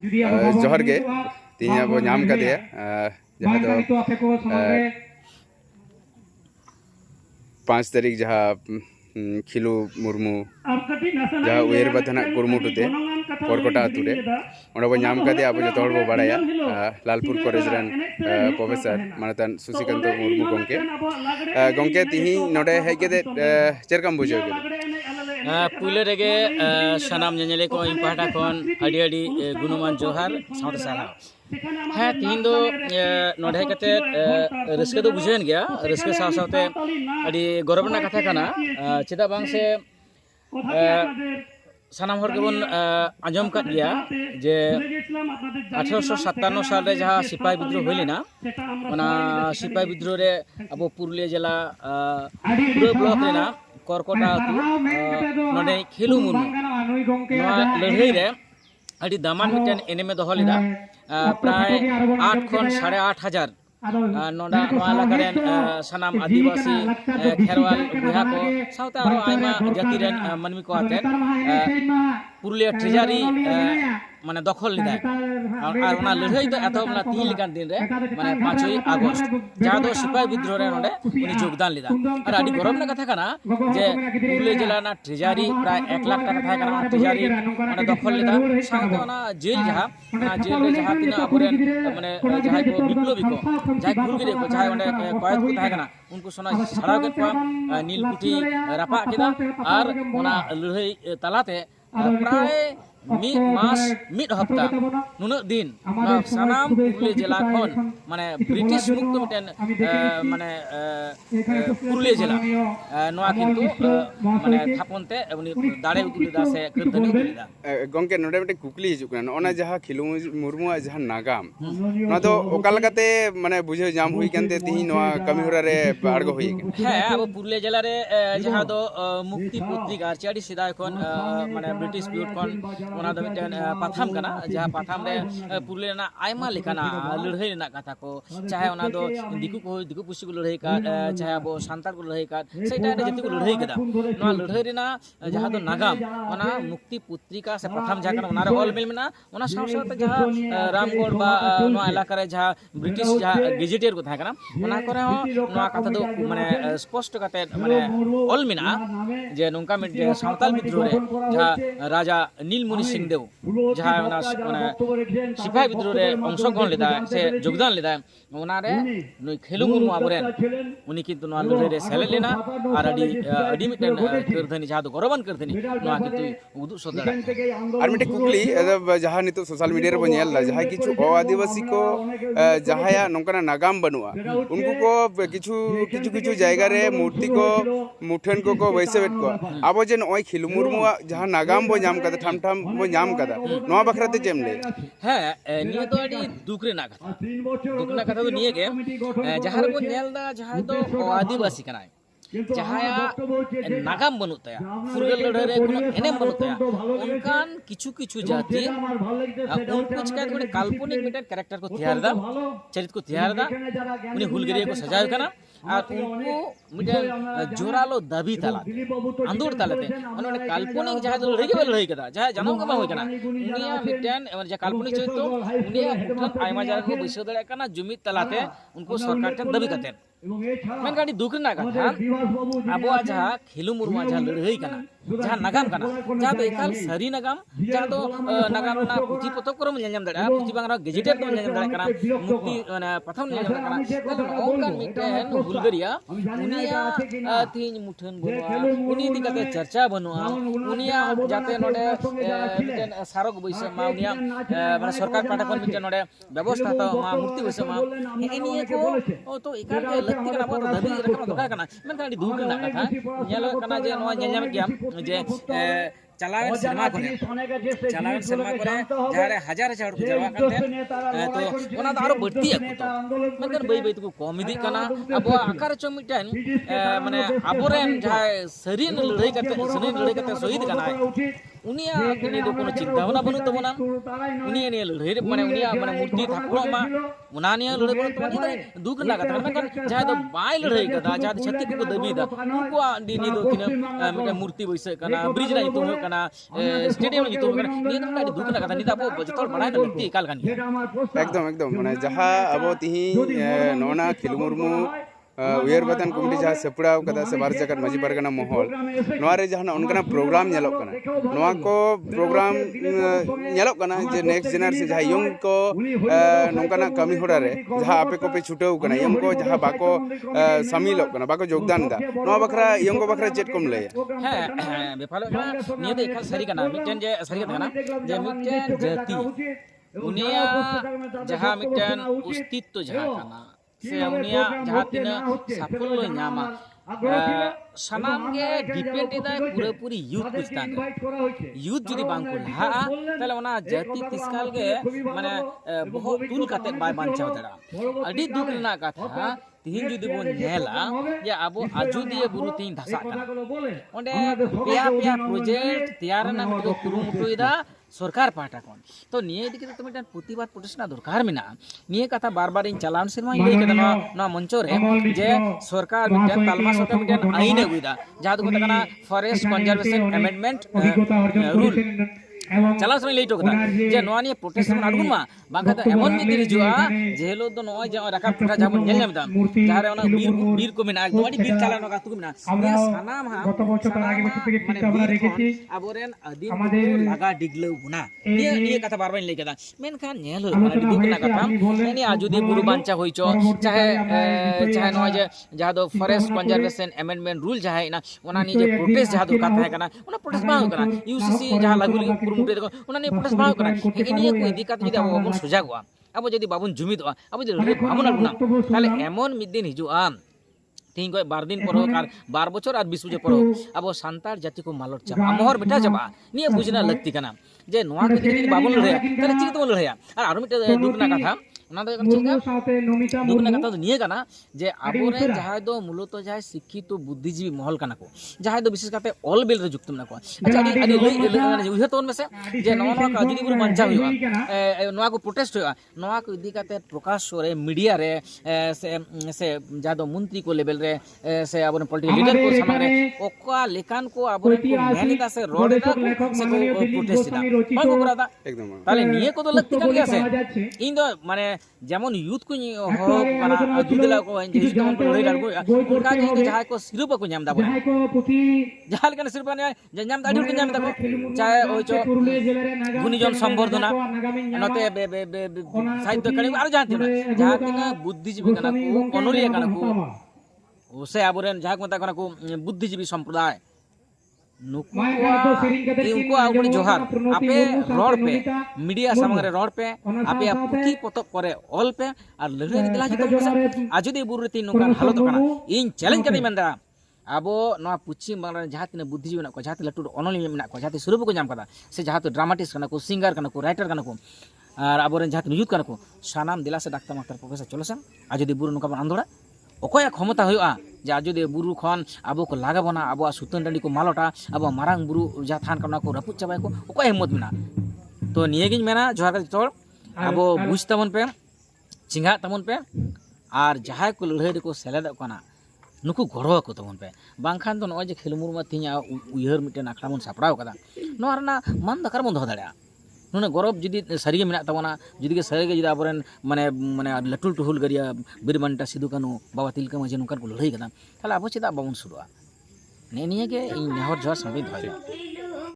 जोहर गे तीन अब नाम का दिया जहाँ तो 5 तारीख जहाँ खिलू मुर्मू जहाँ उयर बधना कुरमुटुते कोरकोटा आतुरे ओंडे बो नाम का दिया अब जो बो बाड़ाया लालपुर कॉलेज रन प्रोफेसर मानतान सुशिकांत मुर्मू गंके तिही नोडे हेज केदे चेरकाम बुझाव पुले रेगे सनाम नेनेले को इन पाहटा खन आडी आडी गुणमान जोहार साउथ सारा हाँ तीन दो नोडे कते रस्के तो बुझेन गया रस्के साथ साथे आडी गौरवना कथा कना चेदा बांग से सानाम हर केबन आंजम कर गया जे 1857 साल रे जहाँ सिपाही विद्रोह होइलेना ओना सिपाही विद्रोह रे अब पुरुलिया जिला पूरा ब्लॉक रेना कोरकोटा आतु नोडे खिलू मुर्मू नोआ लड़ाई रे आडी दामान मिटेन एनेमे दोहो लेदा प्राय 8 खन 8,500 नोडा नोआ लागारेन सनाम आदिवासी खेरवाल बुहा को साउता आरो आइमा जाति रेन मानमी को आते पुरुलिया ट्रेजारी माने दखल लेदा और ओना लड़ाई तो एतो ना 3 लेकान दिन रे माने 5 আগস্ট जहाँ दो सिपाही विद्रोह रे नोडे उनी योगदान लेदा और आडी गौरवना कथा कना जे पुरुलिया जिला ना ट्रेजारी प्राय 1 लाख टाका थाय कना ट्रेजारी माने दखल लेदा साउता ओना जेल जहाँ जेल रे जहाँ तिना अबरेन माने जहाँ को विप्लबी को जहाँ गुरगिरे को जहाँ ओंडे कयद को थाय कना उनको सोना छाड़ा के नीलकुठी रापा केदा और ओना लड़ाई तालाते प्राय मिद मास मिद हफ्ता नुना दिन सानाम पुरुलिया जिला खन माने ब्रिटिश मुक्त मिटेन माने पुरुलिया जिला नोआ किंतु माने थापनते उनी दाड़े उगुलेदा से करधनी उगुलेदा गंके नोडे मिटे कुकली हिजुक ना ओना जहाँ खिलू मुर्मू जहाँ नागाम ना तो ओकालकाते माने बुझे जाम हुई केनते तिही नोआ कमी होरा रे आड़गो हुई है अब पुरुलिया जिला रे जहाँ दो मुक्ति पत्रिका आरचाडी सिदा खन माने ब्रिटिश बिउट खन ओना दो मिटेन पाथाम कना जहाँ पाथाम रे पुरुलिया ना आयमा लेकाना लड़ाई ना कथा को चाहे ओना दो दिकु को दिकु पुसी को लड़ाई का चाहे अब सांतार को लड़ाई का सेटा रे जति को लड़ाई कदा नोआ लड़ाई रे ना जहाँ दो नागाम ओना मुक्ति पत्रिका से प्रथम जहाँ कना ओना रे ऑल मिल मेना ओना साथ साथ जहाँ रामगढ़ बा नोआ इलाका रे जहाँ ब्रिटिश जहाँ गेजेटियर को थाय कना ओना करे नोआ कथा दो माने स्पष्ट कते माने ऑल मेना जे नोंका मिट सावताल विद्रोह रे जहाँ राजा नीलमणि सिंह देव जहाँ माने सिपाही विद्रोह रे अंशग्रहण लेदा से योगदान लेदा ओना रे नुई खेलू मुर्मू आबरेन उनी किंतु नोआ लड़ाई रे सेले लेना और अडी मिटेन करधनी जहाँ दो गौरवन करधनी नोआ किंतु उदु सदर और मिटे कुकली जहाँ नितो सोशल मीडिया रे बनेल जहाँ किछु आदिवासी को जहाँ या नोंकना नागाम बनुआ उनको को किछु जायगा रे मूर्ति को मुठन को वैसे को अब जे नय खिलू मुर्मू जहाँ नागाम बो नाम कदा ठाम ठाम बो नाम कदा नोआ बखराते जेम ले है निया तो अडी दुखरे ना कथा तो निये के जहाँ रे बो नेलदा जहाँ तो आदिवासी कनाय जहाँ नागाम बनुत तया फुरगल लड़ाई रे कोनो एनेम बनुत तया उनकान किछु जाति उनको चिका थोड़े काल्पनिक मिटे कैरेक्टर को तैयार दा चरित्र को तैयार दा उनी हुलगिरी को सजाय कना और उनको मिटे जोरालो दाबी ताला आंदोर तालाते माने काल्पनिक जहाँ तो लड़ाई कदा जहाँ जनम कमा होय कना उनिया मिटेन जे काल्पनिक चरित्र उनिया मुठन आयमा जागा को बैसो दड़े कना जुमित तालाते उनको सरकार ठन दाबी कते मेनकानी दुख ना कथा अब जहाँ खिलू मुर्मू जहाँ लड़ाई कना जहाँ नागाम कना जहाँ तो एकाल सारी नागाम जहाँ तो नागाम ना पुथी पतब को नेलम दड़ा पुथी बांगरा गेजेटेड को नेलम दड़ा कना मुक्ति माने प्रथम नेलम दड़ा कना ओंकान मिटेन हुलगरिया उनिया तीन मुठन बनुआ उनी दिकते चर्चा बनुआ उनिया जाते नोडे मिटेन सारक बैसे मा उनिया माने सरकार पाटा कोन मिटेन नोडे व्यवस्था तो मा मूर्ति बैसे मा एनिए को तो एकाल के लक्ति कना बो दाबी रकम दका कना मेनकानी दुख ना कथा नेल कना जे नोआ नेलम गया जे चलावन सिनेमा करे जहाँ हजार हजार को जरवा करते तो ओना तो आरो बढ़ती है तो मगर बई बई तो कम इदी कना अब आकार चो मिटन माने आबोरेन जहाँ सरीन लड़ाई करते शहीद कना ᱩᱱᱤᱭᱟᱜ ᱱᱤᱭᱟᱹ ᱫᱚ কোনো চিন্তা ভাবনা ᱵᱟᱹᱱᱩᱜ ᱛᱟᱵᱚᱱᱟ ᱩᱱᱤᱭᱟᱜ ᱱᱤᱭᱟᱹ ᱞᱟᱹᱲᱦᱟᱹᱭ ᱨᱮ ᱢᱟᱱᱮ ᱩᱱᱤᱭᱟᱜ ᱢᱟᱱᱮ ᱢᱩᱨᱛᱤ ᱛᱷᱟᱯᱚᱱᱚᱜ ᱢᱟ ᱚᱱᱟ ᱱᱤᱭᱟᱹ ᱞᱟᱹᱲᱦᱟᱹᱭ ᱵᱟᱹᱱᱩᱜ ᱛᱟᱵᱚᱱᱟ ᱱᱤᱭᱟᱹ ᱫᱚ ᱫᱩᱠ ᱨᱮᱱᱟᱜ ᱠᱟᱛᱷᱟ ᱠᱟᱱᱟ ᱢᱮᱱᱠᱷᱟᱱ ᱡᱟᱦᱟᱸᱭ ᱫᱚ ᱵᱟᱭ ᱞᱟᱹᱲᱦᱟᱹᱭ ᱠᱟᱫᱟ ᱡᱟᱦᱟᱸ ᱫᱚ ᱪᱷᱟᱹᱛᱤᱠ ᱠᱚᱠᱚ ᱫᱟᱹᱵᱤᱭᱮᱫᱟ ᱩᱱᱠᱩᱣᱟᱜ ᱱᱤᱭᱟᱹ ᱫᱚ ᱛᱤᱱᱟᱹᱜ ᱢᱤᱫᱴᱮᱱ ᱢᱩᱨᱛᱤ ᱵᱟᱹᱭᱥᱟᱹᱜ ᱠᱟᱱᱟ ᱵᱨᱤᱡᱽ ᱨᱮᱱᱟᱜ ᱧᱩᱛᱩᱢ ᱦᱩᱭᱩᱜ ᱠᱟᱱᱟ ᱥᱴᱮᱰᱤᱭᱟᱢ ᱨᱮᱱᱟᱜ ᱧᱩᱛᱩᱢ ᱦᱩᱭᱩᱜ ᱠᱟᱱᱟ ᱱᱤᱭᱟᱹ ᱫᱚ ᱟᱹᱰᱤ ᱫᱩᱠ ᱨᱮᱱᱟᱜ ᱠᱟᱛᱷᱟ ᱱᱤᱭᱟᱹ ᱫᱚ ᱟᱵᱚ ᱡᱚᱛᱚ ᱦᱚᱲ ᱵᱟᱲᱟᱭ ᱞᱟᱹᱠᱛᱤ ᱮᱠᱟᱞ ᱠᱟᱱ ᱜᱮᱭᱟ ᱮᱠদম ᱮᱠদম মানে যাহা আবো তিহি ননা খিলু মুরমু উইয়ার বাদান কমিটি যাহা সেপড়াও কাদা সে বার জায়গা মাঝি পারগানা মহল নোয়ারে যাহা অনকানা প্রোগ্রাম নেলক কানা নোয়া কো প্রোগ্রাম নেলক কানা যে নেক্সট জেনারেশন যাহা ইয়ং কো নংকানা কামি হড়া রে যাহা আপে কো পে ছুটেও কানা ইয়ং কো যাহা বাকো সামিলক কানা বাকো যোগদান দা নোয়া বাখরা ইয়ং কো বাখরা চেট কম লয়া হ্যাঁ ব্যাপার নিয়ে তো এখানে সারি কানা মিটেন যে সারি কথা না যে মিটেন জাতি উনিয়া যাহা মিটেন অস্তিত্ব যাহা কানা সে উনিয়া যাহা তিনা সাফল্য ᱧᱟᱢᱟ সানাম গে ডিপেন্ড এদা পুরোপুরি ইউথ কো চিতান ইউথ যদি বাং কো লাহা তাহলে ওনা জাতি তিসকাল গে মানে বহু তুল কাতে বাই বাঞ্চাও দাড়া আডি দুখ রেনা কথা তিহিন যদি বন নেলা যে আবো আজুদিয়ে বুরু তিন ধাসা কানা ওন্ডে পেয়া পেয়া প্রজেক্ট তৈয়ার না মিটো কুরুমুটুইদা সরকার পাহটা কোন তো নিয়ে দিকে তো মিটান প্রতিবাদ প্রতিষ্ঠা দরকার মিনা নিয়ে কথা বারবার ইন চালান সিনেমা ইলে কেদা না মঞ্চ রে যে সরকার মিটান তালমা সরকার মিটান আইন আগুইদা যাহাদু কথা কানা ফরেস্ট কনজারভেশন অ্যামেন্ডমেন্ট রুল চালান সময় লেট কথা যে নোয়া নিয়ে প্রোটেস্ট মন আড়গুন মা বাংকাতে এমন মিদিন হিজুয়া যে হেলো তো নয় যে রাকাব টুটা যাবন নেল নাম দাম যারে ওনা বীর কো মিনা একদম আডি বীর চালানো কাতু মিনা সানাম হা গত বছর আগে বছর থেকে ঠিক আমরা রেখেছি আবরেন আদি লাগা ডিগলেও গুনা নিয়ে কথা বারবার লেগে দা মেনখান নেল হল মানে দুক না কথা নি আজুদি বুরু বাঞ্চা হইছো চাহে নয় যে যাহা দো ফরেস্ট কনজারভেশন অ্যামেন্ডমেন্ট রুল যাহা না ওনা নি যে প্রোটেস্ট যাহা দরকার থাকে না ওনা প্রোটেস্ট বাং করা ইউসিসি যাহা লাগু কুরুমুটে দেখো ওনা নি প্রোটেস্ট বাং করা নিয়ে কই দিকাত যদি আবো বাবুন সুজাগwa আবো যদি বাবুন জুমিদwa আবো যদি ভাবনা গুনা তাহলে এমন মিদিন হিজুয়া तीन कोई 12 दिन पर हो कार 12 बছর আর 20 বছর पर हो अब सांतार जाति को मालट चाबा मोहर बेटा चाबा निये बुझना लगती काना जे नोआ के যদি বাবুন লড়ে তাহলে চিত বল লড়ে আর আরো মিটা দুখ না কথা ওনা তো চিন্তা দুখ না কথা নিয়ে কানা যে আবরে যাহাই দো মূলত যাহাই শিক্ষিত বুদ্ধিজীবী মহল কানা কো যাহাই দো বিশেষ কাতে অল বেল রে যুক্তম না কো আচ্ছা আদি উহে তোন মেসে যে নোয়া का যদি পুরো বাঞ্চা হইবা নোয়া को प्रोटेस्ट হইবা নোয়া को ইদি কাতে প্রকাশ রে মিডিয়া রে से जादो मंत्री को लेवल रे से अब पॉलिटिकल लीडर को सामने रे ओका लेकान को अब को मेहनत से रोड दा से को प्रोटेस्ट दा को करा दा একদম তাহলে নিয়ে কত লাগতে কান গেছে ইন দো মানে যেমন ইউথ को हो माना দুদলা को যে তো লড়াই ডালবো উনকা যে যাহাই को सिर्फ को नाम दाबो যাহাল কেন सिर्फ ने যে नाम দাডি को नाम दाबो চাहे ওই চো গুণীজন সম্বর্ধনা নতে সাহিত্য কারি আর জানতে না যাহা কিনা বুদ্ধিজীবী কানা को অনলিয়া কানা को ওসে আবরেন যাহা মতা কানা को বুদ্ধিজীবী সম্প্রদায় नुको आउनी जोहार आपे रोड पे मीडिया सामने रोड पे आपे पुथी पतक करे ऑल पे और लड़े दिला जितो आजुदी बुरुती नुकान हालत काना इन चैलेंज कदी मेंदा आबो नवा पश्चिम बांग्ला जहां तिना बुद्धिजीवी मेना को जहां लटू अनलिया मेना को जहां सुरुप को नाम कदा से जहां तो ड्रामाटिस्ट कना को सिंगर कना को राइटर कना को और आबोरेन जहां यूथ कना को सानाम दिला से डाक्टर मास्टर प्रोफेसर चलोसन आजुदी बुरु नुका बन आंदोड़ा অকয়া ক্ষমতা হইয়া যে আজুদে বুরু খন আবো কো লাগাবনা আবো সুতন ডান্ডি को মালটা আবো মারাং বুরু যা থান কানা को রাপুত চাবাই को অকয়া হিম্মত মেনা তো নিয়ে গিন মেনা জোহার का तोड़ আবো বুঝ তামন पे চিঙ্গা তামন पे আর যাহাই को লড়াই को সেলেদ কানা नुकु गड़ो को तमन पे बांखान तो नय जे खेलमुरमा तिया उयहर मिटेन आखड़ामन सापड़ाव कदा नोरना मान दकार बन दो दाड़ा नुने गौरव जुदी सरिगे मेना तबना जुदी के सरिगे जुदी आबरेन माने माने लटुल टुहुल गरिया बीरबंटा सिदु कानु बाबा तिलका माजे नुकान को लड़ाई कदा ताले आबो चेदा बाबन सुरुआ ने निये के इन नेहर जोर संबे धोया